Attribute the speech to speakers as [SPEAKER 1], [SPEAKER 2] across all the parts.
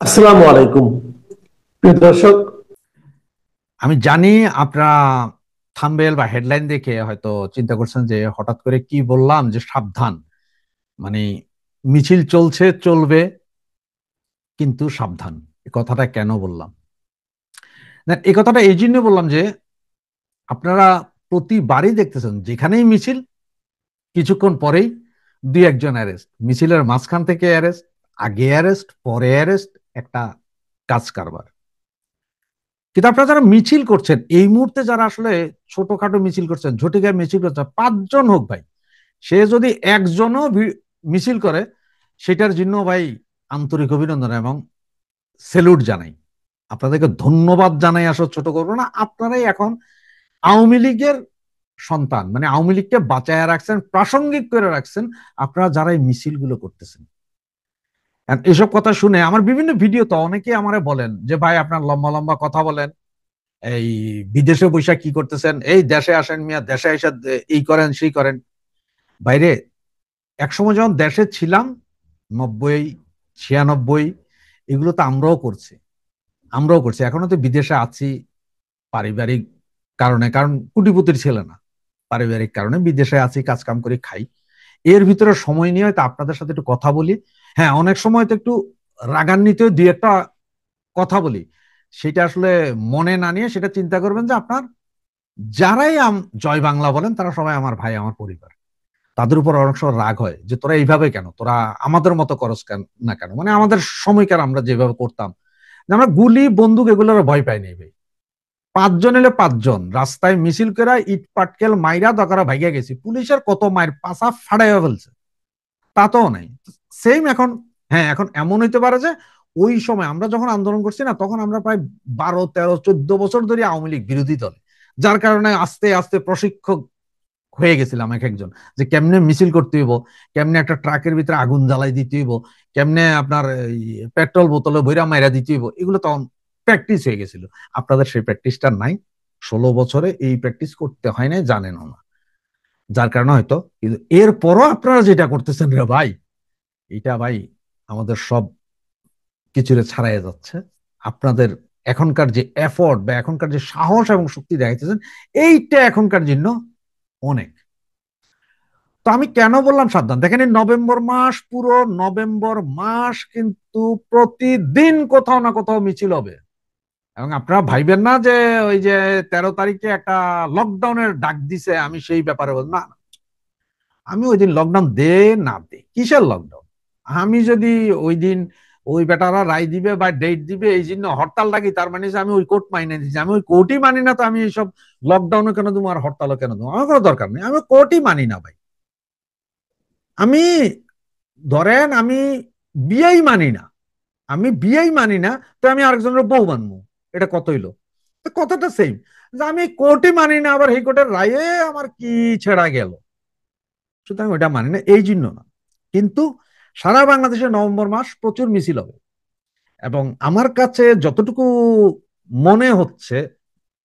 [SPEAKER 1] আসসালামু আলাইকুম প্রিয় দর্শক।
[SPEAKER 2] আমি জানি আপনারা থাম্বনেল বা হেডলাইন দেখে হয়তো চিন্তা করছেন যে হঠাৎ করে কি বললাম যে সাবধান, মানে মিছিল চলছে চলবে কিন্তু সাবধান। এই কথাটা কেন বললাম না, এই কথাটা এই জন্য বললাম যে আপনারা প্রতিবারই দেখতেছেন যেখানেই মিছিল কিছুক্ষণ পরেই দুই একজন অ্যারেস্ট, মিছিলের মাঝখান থেকে অ্যারেস্ট, আগে অ্যারেস্ট, পরে অ্যারেস্ট, একটা কাজ কারবার। কিন্তু আপনারা যারা মিছিল করছেন এই মুহূর্তে, যারা আসলে ছোটখাটো মিছিল করছেন, ঝটিকা মিছিল করছেন, 5 জন হোক ভাই, সে যদি একজনও মিছিল করে সেটার জন্য ভাই আন্তরিক অভিনন্দন এবং সেলুট জানাই, আপনাদেরকে ধন্যবাদ জানাই। আসলে ছোট করবো না, আপনারাই এখন আওয়ামী লীগের সন্তান, মানে আওয়ামী লীগকে বাঁচায় রাখছেন, প্রাসঙ্গিক করে রাখছেন আপনারা যারা এই মিছিলগুলো করতেছেন। এসব কথা শুনে আমার বিভিন্ন ভিডিও তো অনেকে আমারে বলেন যে ভাই আপনার লম্বা লম্বা কথা বলেন, এই বিদেশে বৈশা কি করতেছেন, এই দেশে আসেন মিয়া, দেশে এসে এই করেন সেই করেন। বাইরে একসময় যখন দেশে ছিলাম, 90, 96, এগুলো তো আমরাও করছি এখনো তো বিদেশে আছি পারিবারিক কারণে, কারণ কোটিপতির ছেলে না, পারিবারিক কারণে বিদেশে আছি, কাজ কাম করে খাই। এর ভিতরে সময় নিয়ে হয়তো আপনাদের সাথে একটু কথা বলি। হ্যাঁ, অনেক সময় তো একটু রাগান্বিত দুই একটা কথা বলি, সেটা আসলে মনে না নিয়ে সেটা চিন্তা করবেন যে আপনার যারাই জয় বাংলা বলেন তারা সবাই আমার ভাই, আমার পরিবার। তাদের উপর অনেক সময় রাগ হয় যে তোরা এইভাবে কেন, তোরা আমাদের মতো করস কেন না, কেন মানে আমাদের সময়কার আমরা যেভাবে করতাম, আমরা গুলি বন্দুক এগুলোর ভয় পাই নাই ভাই। 5 জন এলে 5 জন রাস্তায় মিছিল করে ইট পাটকেল মাইরা দরকার ভাইগা গেছি, পুলিশের কত মায়ের পাশা ফাড়াইয়া ফেলছে, তা তো নাই। সেম এখন, হ্যাঁ এখন এমন হইতে পারে যে ওই সময় আমরা যখন আন্দোলন করছি না, তখন আমরা প্রায় 12, 13, 14 বছর ধরে আওয়ামী লীগ বিরোধী দলে, যার কারণে আস্তে আস্তে প্রশিক্ষক হয়ে গেছিলাম এক একজন, যে কেমনে মিছিল করতে হইব, কেমনে একটা ট্রাকের ভিতরে আগুন জ্বালাই দিতে হইব, কেমনে আপনার পেট্রোল বোতলে ভৈরা মাইরা দিতে হইব, এগুলো তখন প্র্যাকটিস হয়ে গেছিল। আপনাদের সেই প্র্যাকটিসটা নাই, 16 বছরে এই প্র্যাকটিস করতে হয় নাই, জানেনও না, যার কারণে হয়তো। কিন্তু এরপরও আপনারা যেটা করতেছেন রে ভাই, এটা ভাই আমাদের সব কিছুরে ছাড়াইয়া যাচ্ছে। আপনাদের এখনকার যে এফোর্ট বা এখনকার যে সাহস এবং শক্তি দেখাইতেছেন, এইটা এখনকার জন্য অনেক। তো আমি কেন বললাম সাবধান, দেখেন এই নভেম্বর মাস, পুরো নভেম্বর মাস কিন্তু প্রতিদিন কোথাও না কোথাও মিছিল হবে। এবং আপনারা ভাইবেন না যে ওই যে 13 তারিখে একটা লকডাউনের ডাক দিছে আমি সেই ব্যাপারে বল না। আমি ওই দিন লকডাউন দে না দে, কিসের লকডাউন, আমি যদি ওই দিন ওই বেটারা রায় দিবে বা ডেট দিবে এই জন্য হরতাল ডাকি, তার মানে আমি ওই কোর্ট মানি নিচ্ছি, আমি ওই কোর্টই মানি না, তো আমি এইসব লকডাউনও কেন দেবো আর হরতালও কেন দেবো, আমার কোনো দরকার নেই, আমি কোর্টই মানি না ভাই। আমি ধরেন আমি বিয়েই মানি না, আমি বিয়েই মানি না, তো আমি আরেকজনের বউ মানবো, এটা কত হইলো? কথাটা সেম, যে আমি কোর্টই মানি না, আবার এই কোর্টের রায়ে আমার কি ছেড়া গেল, সুতরাং ওইটা মানি না এই জন্য না। কিন্তু সারা বাংলাদেশে নভেম্বর মাস প্রচুর মিছিল হবে, এবং আমার কাছে যতটুকু মনে হচ্ছে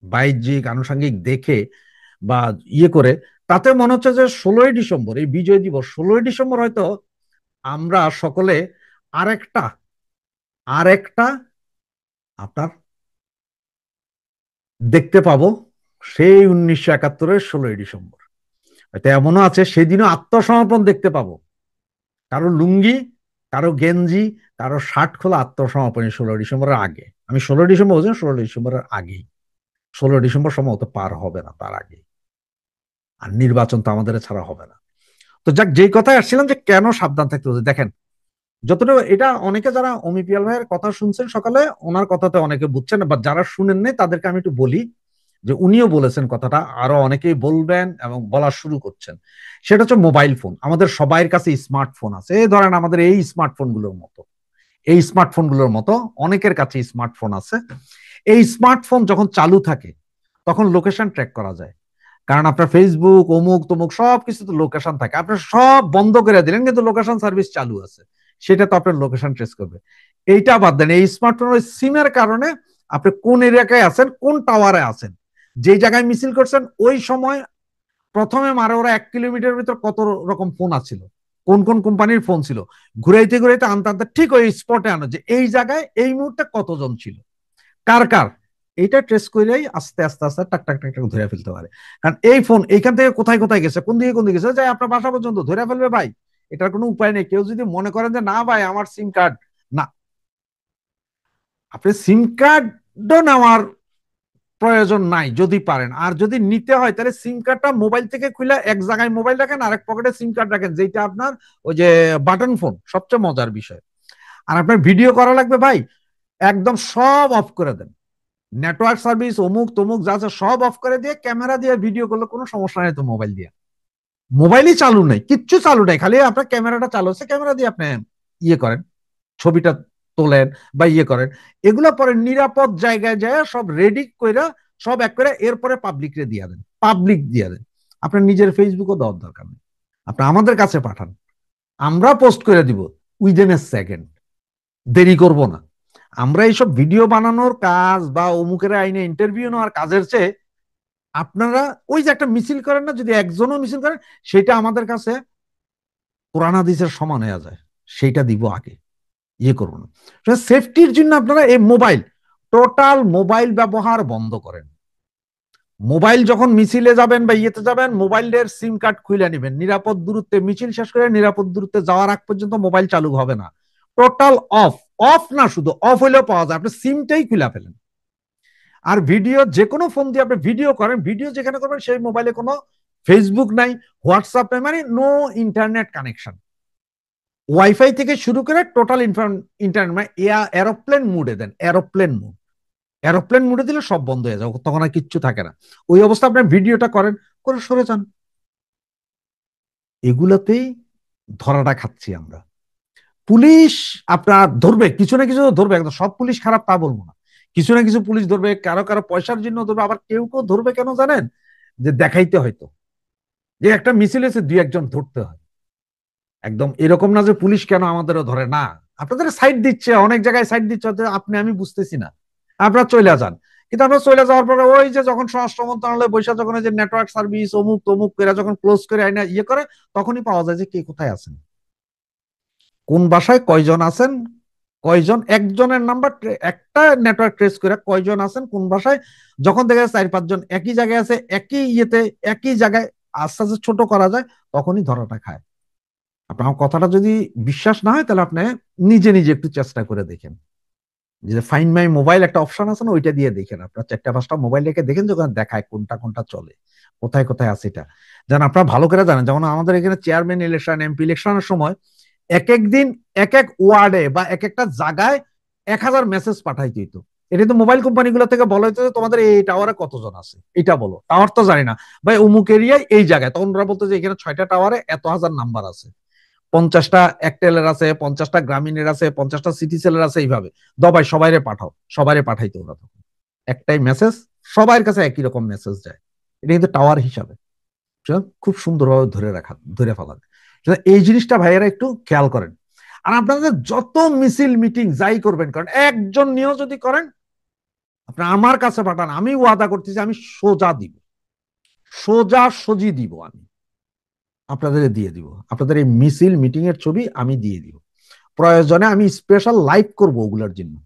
[SPEAKER 2] বাহ্যিক আনুষঙ্গিক দেখে বা ইয়ে করে, তাতে মনে হচ্ছে যে 16ই ডিসেম্বর এই বিজয় দিবস, 16ই ডিসেম্বর হয়তো আমরা সকলে আরেকটা আরেকটা আপনার দেখতে পাবো, সেই 1971-এর 16ই ডিসেম্বর। হয়তো এমনও আছে সেদিনও আত্মসমর্পণ দেখতে পাবো, কারো লুঙ্গি, কারো গেঞ্জি, কারো শার্ট খোলা আত্মসমর্পণ 16ই ডিসেম্বরের আগে। আমি 16ই ডিসেম্বর বলছি, 16ই ডিসেম্বরের আগেই, 16ই ডিসেম্বর সম্ভবত পার হবে না, তার আগে। আর নির্বাচন তো আমাদের ছাড়া হবে না। তো যাক, যেই কথায় আসছিলাম যে কেন সাবধান থাকতে হচ্ছে, দেখেন যতটুকু এটা অনেকে যারা অমিপিয়াল ভাইয়ের কথা শুনছেন সকালে, ওনার কথাতে অনেকে বুঝছেন, বা যারা শুনেন নাই তাদেরকে আমি একটু বলি যে উনিও বলেছেন কথাটা, আরো অনেকেই বলবেন এবং বলা শুরু করছেন। সেটা হচ্ছে মোবাইল ফোন, আমাদের সবাই কাছে স্মার্টফোন আছে, এই ধরেন আমাদের এই স্মার্টফোনগুলোর মতো, এই স্মার্টফোনগুলোর মতো অনেকের কাছে স্মার্টফোন আছে। এই স্মার্টফোন যখন চালু থাকে তখন লোকেশন ট্র্যাক করা যায়, কারণ আপনার ফেসবুক অমুক তমুক সবকিছু তো লোকেশন থাকে, আপনি সব বন্ধ করে দিলেন কিন্তু লোকেশন সার্ভিস চালু আছে, সেটা তো আপনার লোকেশন ট্রেস করবে। এইটা বাদ দেন, এই স্মার্টফোনের সিমের কারণে আপনি কোন এলাকায় আছেন, কোন টাওয়ারে আছেন, যে জায়গায় মিছিল করছেন ওই সময় প্রথমে মারে ওরা 1 কিলোমিটার ভিতর কত রকম ফোন আছিল, কোন কোন কোম্পানির ফোন ছিল, ঘুরাইতে ঘুরাইতে আনতে আনতে ঠিক ওই স্পটে আনো যে এই জায়গায় এই মুহূর্তে কতজন ছিল, কার কার, এইটা ট্রেস করেই আস্তে আস্তে আস্তে টাক টাক টাক টাক ধরে ফেলতে পারে। কারণ এই ফোন এইখান থেকে কোথায় কোথায় গেছে, কোন দিকে গেছে, যাই আপনার বাসা পর্যন্ত ধরে ফেলবে ভাই। এটার কোনো উপায় নেই। কেউ যদি মনে করেন যে না ভাই আমার সিম কার্ড না, আপনি সিম কার্ডও নেওয়ার প্রয়োজন নাই যদি পারেন। আর যদি নিতে হয় তাহলে সিম কার্ডটা মোবাইল থেকে খুলে এক জায়গায় মোবাইল রাখেন, আরেক পকেটে সিম কার্ড রাখেন, যেটা আপনার ওই যে বাটন ফোন, সবচেয়ে মজার বিষয়। আর আপনার ভিডিও করা লাগবে ভাই, একদম সব অফ করে দেন, নেটওয়ার্ক সার্ভিস অমুক তমুক যা আছে সব অফ করে দিয়ে ক্যামেরা দিয়ে ভিডিও করলে কোনো সমস্যা নেই। তো মোবাইল দিয়ে, মোবাইলই চালু নেই, কিচ্ছু চালু নেই, খালি আপনার ক্যামেরাটা চালু হচ্ছে, ক্যামেরা দিয়ে আপনি ইয়ে করেন, ছবিটা তোলেন বা ইয়ে করেন। এগুলো পরে নিরাপদ জায়গায় যায় সব রেডি করে সব এক করে এরপরে পাবলিকরে দিয়ে দেন, পাবলিক দিয়ে দেন। আপনার নিজের ফেসবুকও দেওয়ার দরকার নেই, আপনি আমাদের কাছে পাঠান, আমরা পোস্ট করে দিব উইদিন এ সেকেন্ড, দেরি করব না। আমরা এইসব ভিডিও বানানোর কাজ বা অমুকের আইনে ইন্টারভিউ নেওয়ার কাজের চেয়ে আপনারা ওই যে একটা মিছিল করেন না, যদি একজনও মিছিল করেন সেটা আমাদের কাছে কোরআন হাদিসের সমান হয়ে যায়, সেইটা দিব আগে, ইয়ে করবো না। সেফটির জন্য আপনারা এই মোবাইল, টোটাল মোবাইল ব্যবহার বন্ধ করেন। মোবাইল যখন মিছিলে যাবেন বা ইয়েতে যাবেন, মোবাইলের সিম কার্ড খুলে নেবেন, নিরাপদ দূরত্বে মিছিল শেষ করে নিরাপদ দূরত্বে যাওয়ার আগ পর্যন্ত মোবাইল চালু হবে না, টোটাল অফ। অফ না, শুধু অফ হইলেও পাওয়া যায়, আপনি সিমটাই খুলে ফেলেন। আর ভিডিও যে কোনো ফোন দিয়ে আপনি ভিডিও করেন, ভিডিও যেখানে করবেন সেই মোবাইলে কোনো ফেসবুক নাই, হোয়াটসঅ্যাপ নাই, মানে নো ইন্টারনেট কানেকশন। ওয়াইফাই থেকে শুরু করে টোটাল ইন্টারনেট, মানে এরোপ্লেন মুডে দেন, এরোপ্লেন মুড, এরোপ্লেন মুডে দিলে সব বন্ধ হয়ে যাবে, তখন আর কিচ্ছু থাকে না। ওই অবস্থা আপনার ভিডিওটা করেন, করে সরে যান। এগুলোতেই ধরাটা খাচ্ছি আমরা। পুলিশ আপনার ধরবে, কিছু না কিছু ধরবে, একদম সব পুলিশ খারাপ তা বলবো না, কিছু না কিছু পুলিশ ধরবে, কারো কারো পয়সার জন্য ধরবে, আবার কেউ কেউ ধরবে কেন জানেন, যে দেখাইতে হয়তো যে একটা মিছিল হয়েছে, দুই একজন ধরতে হয়। একদম এরকম না যে পুলিশ কেন আমাদেরও ধরে না, আপনাদের সাইড দিচ্ছে, অনেক জায়গায় সাইড দিচ্ছে, আপনি আমি বুঝতেছি না, আপনারা চলে যান। কিন্তু আপনারা চলে যাওয়ার পরে ওই যে যখন স্বরাষ্ট্র মন্ত্রণালয় বৈশা যখন যে নেটওয়ার্ক সার্ভিস অমুক তমুক করে যখন ক্লোজ করে আইনা ইয়ে করে, তখনই পাওয়া যায় যে কে কোথায় আছেন, কোন বাসায় কয়জন আছেন, কয়জন, একজনের নাম্বার একটা নেটওয়ার্ক ট্রেস করে কয়জন আছেন কোন বাসায়, যখন দেখা যায় 4-5 জন একই জায়গায় আছে, একই ইয়েতে একই জায়গায়, আস্তে আস্তে ছোট করা যায়, তখনই ধরাটা খায়। আপনার কথাটা যদি বিশ্বাস না হয় তাহলে আপনি নিজে নিজে একটু চেষ্টা করে দেখেন, যে ফাইন্ড মাই মোবাইল একটা অপশন আছে না, ওইটা দিয়ে দেখেন, আপনার 4-5টা মোবাইল রেখে দেখেন, যখন দেখায় কোনটা কোনটা চলে, কোথায় কোথায় আছে, এটা যেন আপনারা ভালো করে জানেন। যেমন আমাদের এখানে চেয়ারম্যান ইলেকশন, এমপি ইলেকশনের সময় এক এক দিন এক এক ওয়ার্ডে বা এক একটা জায়গায় 1000 মেসেজ পাঠাইতে হইতো। এটা তো মোবাইল কোম্পানিগুলো থেকে বলা হইতো তোমাদের এই টাওয়ারে কতজন আছে, এটা বলো, টাওয়ার তো জানি না ভাই, অমুক এরিয়ায় এই জায়গায়, তখন ওরা বলতো যে এখানে 6টা টাওয়ারে এত হাজার নাম্বার আছে, 50টা এয়ারটেলের আছে, 50টা গ্রামীণের আছে, 50টা সিটি সেলের আছে, এইভাবে দবাই সবাইরে পাঠাও, সবাইরে পাঠাইতো ওরা। তখন একটাই মেসেজ, সবার কাছে একই রকম মেসেজ যায়, এটা কিন্তু টাওয়ার হিসাবে খুব সুন্দরভাবে ধরে ফেলা যায়। এই জিনিসটা ভাইয়েরা একটু খেয়াল করেন। আর আপনাদের যত মিছিল মিটিং যাই করবেন, কারণ একজন নিয়েও যদি করেন, আপনার আমার কাছে পাঠান, আমি ওয়াদা করতেছি আমি সোজা দিব, সোজা সজি দিব, আমি আপনাদের দিয়ে দিব, আপনাদের এই মিছিল মিটিং এর ছবি আমি দিয়ে দিব, প্রয়োজনে আমি স্পেশাল লাইভ করবো ওগুলোর জন্য,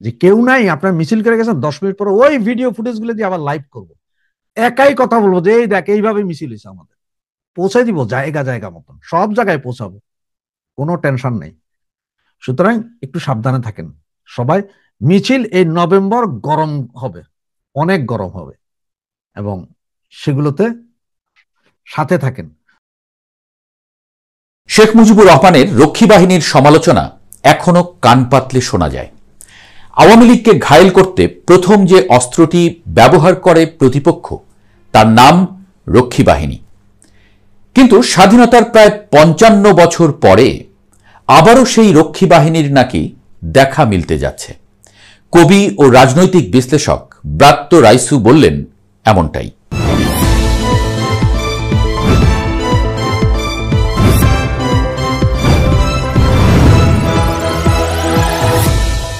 [SPEAKER 2] যে কেউ নাই আপনার মিছিল করে গেছেন 10 মিনিট পরে ওই ভিডিও ফুটেজ গুলো দিয়ে আবার লাইভ করবো, একাই কথা বলবো যে এই দেখ এইভাবে মিছিল হয়েছে, আমাদের পৌঁছাই দিব জায়গা জায়গা মতন, সব জায়গায় পৌঁছাবো, কোনো টেনশন নেই। সুতরাং একটু সাবধানে থাকেন সবাই। মিছিল এই নভেম্বর গরম হবে, অনেক গরম হবে, এবং সেগুলোতে সাথে থাকেন।
[SPEAKER 3] শেখ মুজিবুর রহমানের রক্ষী বাহিনীর সমালোচনা এখনো কান পাতলে শোনা যায়। আওয়ামী লীগকে ঘায়েল করতে প্রথম যে অস্ত্রটি ব্যবহার করে প্রতিপক্ষ, তার নাম রক্ষী বাহিনী। কিন্তু স্বাধীনতার প্রায় 55 বছর পরে আবারও সেই রক্ষী বাহিনীর নাকি দেখা মিলতে যাচ্ছে। কবি ও রাজনৈতিক বিশ্লেষক ব্রাত্য রাইসু বললেন এমনটাই।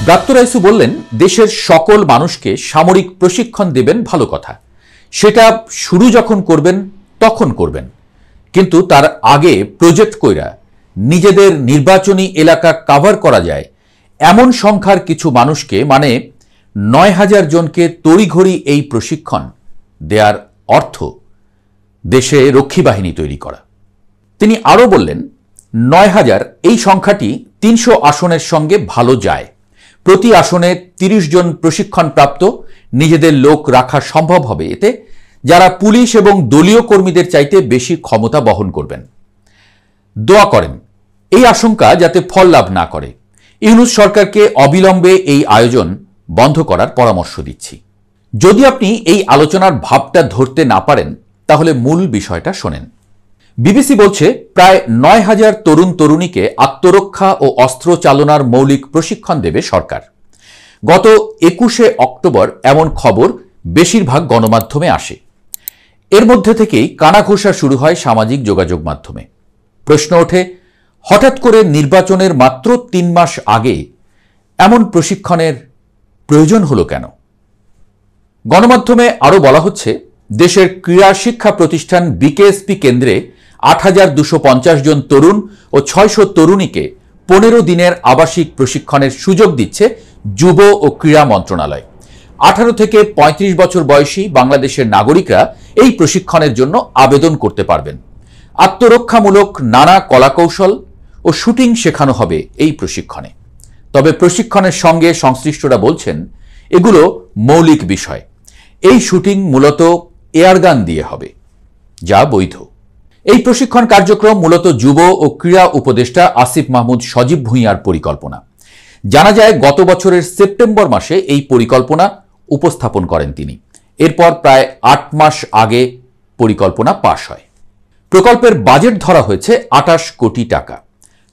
[SPEAKER 3] ব্রাত্য রাইসু বললেন, দেশের সকল মানুষকে সামরিক প্রশিক্ষণ দেবেন ভালো কথা, সেটা শুরু যখন করবেন তখন করবেন, কিন্তু তার আগে প্রজেক্ট কইরা নিজেদের নির্বাচনী এলাকা কভার করা যায় এমন সংখ্যার কিছু মানুষকে, মানে ৯,০০০ জনকে তড়িঘড়ি এই প্রশিক্ষণ দেওয়ার অর্থ দেশে রক্ষী বাহিনী তৈরি করা। তিনি আরও বললেন, ৯,০০০ এই সংখ্যাটি ৩০০ আসনের সঙ্গে ভালো যায়। প্রতি আসনে ৩০ জন প্রশিক্ষণপ্রাপ্ত নিজেদের লোক রাখা সম্ভব হবে এতে, যারা পুলিশ এবং দলীয় কর্মীদের চাইতে বেশি ক্ষমতা বহন করবেন। দোয়া করেন এই আশঙ্কা যাতে ফল লাভ না করে। ইউনূস সরকারকে অবিলম্বে এই আয়োজন বন্ধ করার পরামর্শ দিচ্ছি। যদি আপনি এই আলোচনার ভাবটা ধরতে না পারেন তাহলে মূল বিষয়টা শোনেন। বিবিসি বলছে, প্রায় ৯,০০০ তরুণ তরুণীকে আত্মরক্ষা ও অস্ত্র চালনার মৌলিক প্রশিক্ষণ দেবে সরকার। গত ২১শে অক্টোবর এমন খবর বেশিরভাগ গণমাধ্যমে আসে। এর মধ্যে থেকেই কানাঘোষা শুরু হয় সামাজিক যোগাযোগ মাধ্যমে। প্রশ্ন ওঠে, হঠাৎ করে নির্বাচনের মাত্র ৩ মাস আগে এমন প্রশিক্ষণের প্রয়োজন হলো কেন? গণমাধ্যমে আরও বলা হচ্ছে, দেশের ক্রীড়া শিক্ষা প্রতিষ্ঠান বিকেএসপি কেন্দ্রে ৮,২৫০ জন তরুণ ও ৬০০ তরুণীকে ১৫ দিনের আবাসিক প্রশিক্ষণের সুযোগ দিচ্ছে যুব ও ক্রীড়া মন্ত্রণালয়। ১৮ থেকে ৩৫ বছর বয়সী বাংলাদেশের নাগরিকরা এই প্রশিক্ষণের জন্য আবেদন করতে পারবেন। আত্মরক্ষামূলক নানা কলাকৌশল ও শুটিং শেখানো হবে এই প্রশিক্ষণে। তবে প্রশিক্ষণের সঙ্গে সংশ্লিষ্টরা বলছেন, এগুলো মৌলিক বিষয়। এই শুটিং মূলত এয়ারগান দিয়ে হবে, যা বৈধ। এই প্রশিক্ষণ কার্যক্রম মূলত যুব ও ক্রীড়া উপদেষ্টা আসিফ মাহমুদ সজীব ভুঁইয়ার পরিকল্পনা। জানা যায়, গত বছরের সেপ্টেম্বর মাসে এই পরিকল্পনা উপস্থাপন করেন তিনি। এরপর প্রায় ৮ মাস আগে পরিকল্পনা পাশ হয়। প্রকল্পের বাজেট ধরা হয়েছে ২৮ কোটি টাকা।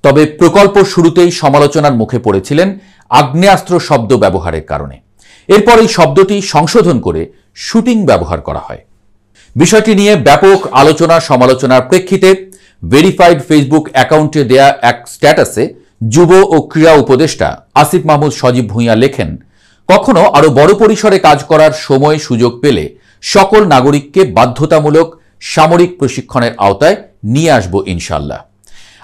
[SPEAKER 3] তবে প্রকল্প শুরুতেই সমালোচনার মুখে পড়েছিলেন আগ্নেয়াস্ত্র শব্দ ব্যবহারের কারণে। এরপর এই শব্দটি সংশোধন করে শুটিং ব্যবহার করা হয়। বিষয়টি নিয়ে ব্যাপক আলোচনা সমালোচনার প্রেক্ষিতে ভেরিফাইড ফেসবুক অ্যাকাউন্টে দেয়া এক স্ট্যাটাসে যুব ও ক্রীড়া উপদেষ্টা আসিফ মাহমুদ সজীব ভুঁইয়া লেখেন, কখনো আরো বড় পরিসরে কাজ করার সময় সুযোগ পেলে সকল নাগরিককে বাধ্যতামূলক সামরিক প্রশিক্ষণের আওতায় নিয়ে আসব ইনশাল্লাহ।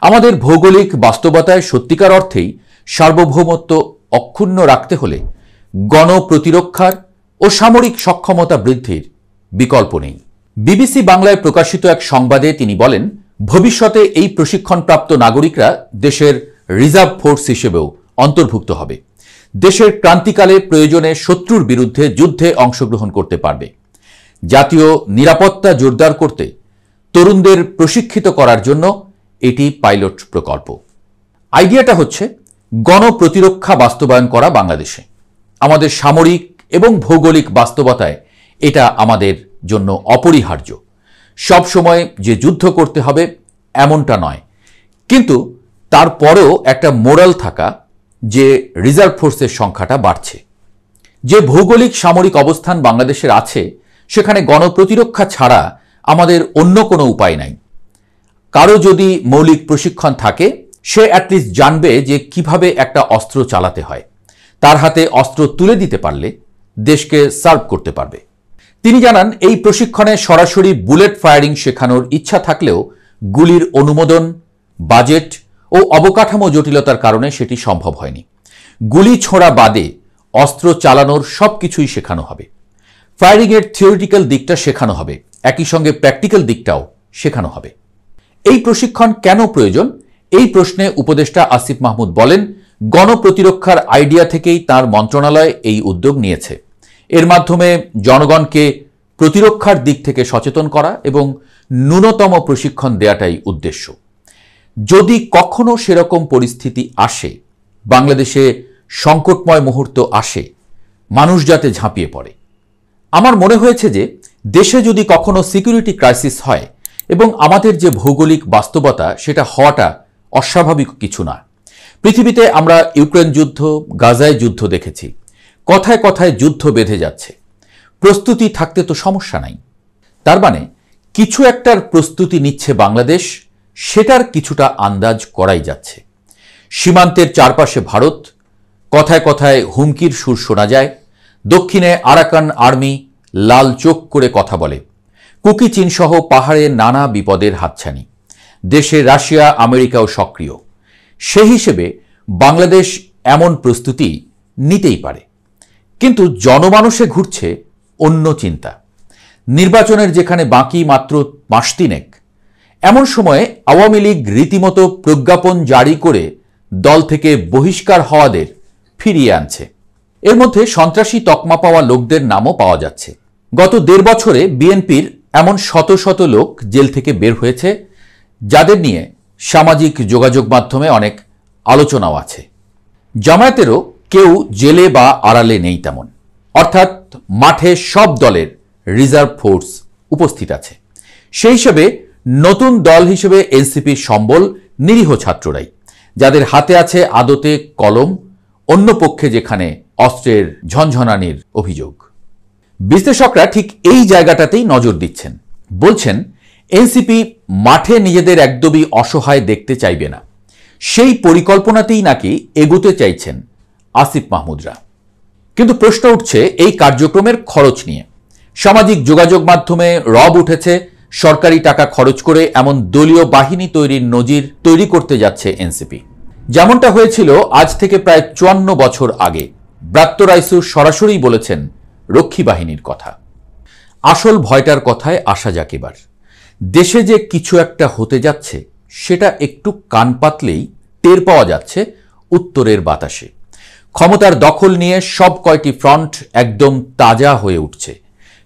[SPEAKER 3] আমাদের ভৌগোলিক বাস্তবতায় সত্যিকার অর্থেই সার্বভৌমত্ব অক্ষুণ্ণ রাখতে হলে গণপ্রতিরক্ষার ও সামরিক সক্ষমতা বৃদ্ধির বিকল্প নেই। বিবিসি বাংলায় প্রকাশিত এক সংবাদে তিনি বলেন, ভবিষ্যতে এই প্রশিক্ষণপ্রাপ্ত নাগরিকরা দেশের রিজার্ভ ফোর্স হিসেবেও অন্তর্ভুক্ত হবে। দেশের ক্রান্তিকালে প্রয়োজনে শত্রুর বিরুদ্ধে যুদ্ধে অংশগ্রহণ করতে পারবে। জাতীয় নিরাপত্তা জোরদার করতে তরুণদের প্রশিক্ষিত করার জন্য এটি পাইলট প্রকল্প। আইডিয়াটা হচ্ছে গণপ্রতিরক্ষা বাস্তবায়ন করা বাংলাদেশে। আমাদের সামরিক এবং ভৌগোলিক বাস্তবতায় এটা আমাদের জন্য অপরিহার্য। সব সময় যে যুদ্ধ করতে হবে এমনটা নয়, কিন্তু তারপরেও একটা মোরাল থাকা যে রিজার্ভ ফোর্সের সংখ্যাটা বাড়ছে। যে ভৌগোলিক সামরিক অবস্থান বাংলাদেশের আছে, সেখানে গণপ্রতিরক্ষা ছাড়া আমাদের অন্য কোনো উপায় নাই। কারো যদি মৌলিক প্রশিক্ষণ থাকে, সে অ্যাটলিস্ট জানবে যে কিভাবে একটা অস্ত্র চালাতে হয়। তার হাতে অস্ত্র তুলে দিতে পারলে দেশকে সার্ভ করতে পারবে। তিনি জানান, এই প্রশিক্ষণে সরাসরি বুলেট ফায়ারিং শেখানোর ইচ্ছা থাকলেও গুলির অনুমোদন, বাজেট ও অবকাঠামো জটিলতার কারণে সেটি সম্ভব হয়নি। গুলি ছোঁড়া বাদে অস্ত্র চালানোর সবকিছুই শেখানো হবে। ফায়ারিংয়ের থিওরিটিক্যাল দিকটা শেখানো হবে, একই সঙ্গে প্র্যাকটিক্যাল দিকটাও শেখানো হবে। এই প্রশিক্ষণ কেন প্রয়োজন? এই প্রশ্নে উপদেষ্টা আসিফ মাহমুদ বলেন, গণপ্রতিরক্ষার আইডিয়া থেকেই তার মন্ত্রণালয় এই উদ্যোগ নিয়েছে। এর মাধ্যমে জনগণকে প্রতিরক্ষার দিক থেকে সচেতন করা এবং ন্যূনতম প্রশিক্ষণ দেওয়াটাই উদ্দেশ্য। যদি কখনো সেরকম পরিস্থিতি আসে, বাংলাদেশে সংকটময় মুহূর্ত আসে, মানুষ যাতে ঝাঁপিয়ে পড়ে। আমার মনে হয়েছে যে দেশে যদি কখনো সিকিউরিটি ক্রাইসিস হয় এবং আমাদের যে ভৌগোলিক বাস্তবতা, সেটা হওয়াটা অস্বাভাবিক কিছু না। পৃথিবীতে আমরা ইউক্রেন যুদ্ধ, গাজায় যুদ্ধ দেখেছি। কথায় কথায় যুদ্ধ বেঁধে যাচ্ছে। প্রস্তুতি থাকতে তো সমস্যা নাই। তার মানে কিছু একটার প্রস্তুতি নিচ্ছে বাংলাদেশ, সেটার কিছুটা আন্দাজ করাই যাচ্ছে। সীমান্তের চারপাশে ভারত, কথায় কথায় হুমকির সুর শোনা যায়। দক্ষিণে আরাকান আর্মি লাল চোখ করে কথা বলে। কুকি চীন সহ পাহাড়ে নানা বিপদের হাতছানি। দেশে রাশিয়া আমেরিকাও সক্রিয়। সেই হিসেবে বাংলাদেশ এমন প্রস্তুতি নিতেই পারে। কিন্তু জনমানসে ঘুরছে অন্য চিন্তা। নির্বাচনের যেখানে বাকি মাত্র মাস তিনেক, এমন সময়ে আওয়ামী লীগ রীতিমতো প্রজ্ঞাপন জারি করে দল থেকে বহিষ্কার হওয়াদের ফিরিয়ে আনছে। এর মধ্যে সন্ত্রাসী তকমা পাওয়া লোকদের নামও পাওয়া যাচ্ছে। গত 1.5 বছরে বিএনপির এমন শত শত লোক জেল থেকে বের হয়েছে, যাদের নিয়ে সামাজিক যোগাযোগ মাধ্যমে অনেক আলোচনাও আছে। জামায়াতেরও কেউ জেলে বা আড়ালে নেই তেমন, অর্থাৎ মাঠে সব দলের রিজার্ভ ফোর্স উপস্থিত আছে। সেই হিসেবে নতুন দল হিসেবে এনসিপির সম্বল নিরীহ ছাত্ররাই, যাদের হাতে আছে আদতে কলম, অন্য পক্ষে যেখানে অস্ত্রের ঝনঝনানির অভিযোগ। বিশ্লেষকরা ঠিক এই জায়গাটাতেই নজর দিচ্ছেন। বলছেন এনসিপি মাঠে নিজেদের একদমই অসহায় দেখতে চাইবে না, সেই পরিকল্পনাতেই নাকি এগুতে চাইছেন আসিফ মাহমুদরা। কিন্তু প্রশ্ন উঠছে এই কার্যক্রমের খরচ নিয়ে। সামাজিক যোগাযোগ মাধ্যমে রব উঠেছে সরকারি টাকা খরচ করে এমন দলীয় বাহিনী তৈরির নজির তৈরি করতে যাচ্ছে এনসিপি, যেমনটা হয়েছিল আজ থেকে প্রায় 54 বছর আগে। ব্রাত্য রাইসু সরাসরি বলেছেন রক্ষী বাহিনীর কথা। আসল ভয়টার কথায় আসা যাক এবার। দেশে যে কিছু একটা হতে যাচ্ছে সেটা একটু কান পাতলেই টের পাওয়া যাচ্ছে উত্তরের বাতাসে। ক্ষমতার দখল নিয়ে সব কয়টি ফ্রন্ট একদম তাজা হয়ে উঠছে।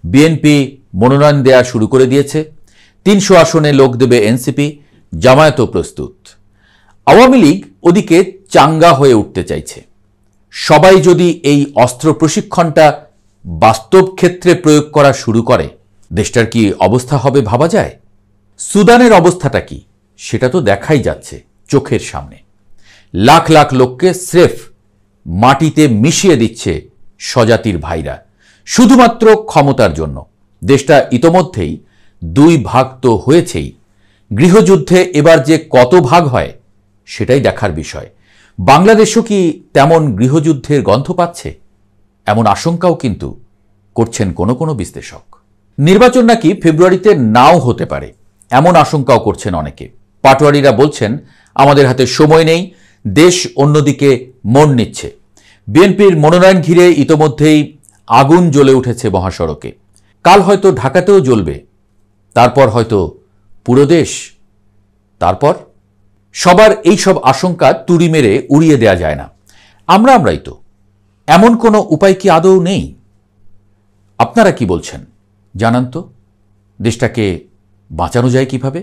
[SPEAKER 3] বিএনপি মনোনয়ন দেয়া শুরু করে দিয়েছে। 300 আসনে লোক দেবে এনসিপি, জামায়াতও প্রস্তুত। আওয়ামী লীগ ওদিকে চাঙ্গা হয়ে উঠতে চাইছে। সবাই যদি এই অস্ত্র প্রশিক্ষণটা বাস্তব ক্ষেত্রে প্রয়োগ করা শুরু করে, দেশটার কি অবস্থা হবে ভাবা যায়? সুদানের অবস্থাটা কি সেটা তো দেখাই যাচ্ছে চোখের সামনে। লাখ লাখ লোককে স্রেফ মাটিতে মিশিয়ে দিচ্ছে স্বজাতির ভাইরা, শুধুমাত্র ক্ষমতার জন্য। দেশটা ইতোমধ্যেই 2 ভাগ তো হয়েছেই। গৃহযুদ্ধে এবার যে কত ভাগ হয় সেটাই দেখার বিষয়। বাংলাদেশও কি তেমন গৃহযুদ্ধের গন্ধ পাচ্ছে? এমন আশঙ্কাও কিন্তু করছেন কোনো কোনো বিশ্লেষক। নির্বাচন নাকি ফেব্রুয়ারিতে নাও হতে পারে, এমন আশঙ্কাও করছেন অনেকে। পাটোয়ারিরা বলছেন আমাদের হাতে সময় নেই, দেশ অন্যদিকে মন নিচ্ছে। বিএনপির মনোনয়ন ঘিরে ইতোমধ্যেই আগুন জ্বলে উঠেছে মহাসড়কে। কাল হয়তো ঢাকাতেও জ্বলবে, তারপর হয়তো পুরো দেশ। তারপর সবার এই সব আশঙ্কা তুড়ি মেরে উড়িয়ে দেয়া যায় না। আমরাই তো। এমন কোনো উপায় কি আদৌ নেই? আপনারা কি বলছেন জানান তো। দেশটাকে বাঁচানো যায় কিভাবে?